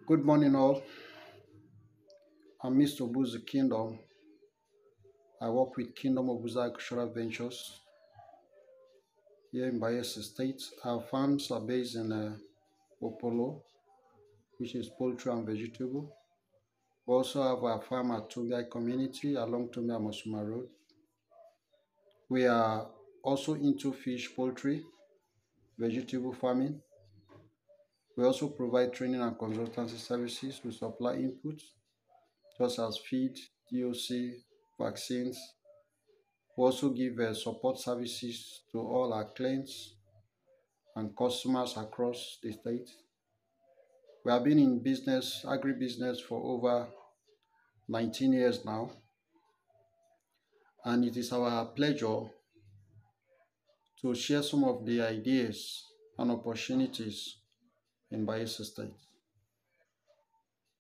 Good morning, all. I'm Mr. Obuzu Kingdom. I work with Kingdom Obuzu Agricultural Ventures here in Bayelsa State. Our farms are based in Opolo, which is poultry and vegetable. We also have our farm at Tugai community along Tumia Mosuma Road. We are also into fish, poultry, vegetable farming. We also provide training and consultancy services. We supply inputs such as feed, DOC, vaccines. We also give support services to all our clients and customers across the state. We have been in business, agribusiness, for over 19 years now, and it is our pleasure to share some of the ideas and opportunities in Bayelsa State.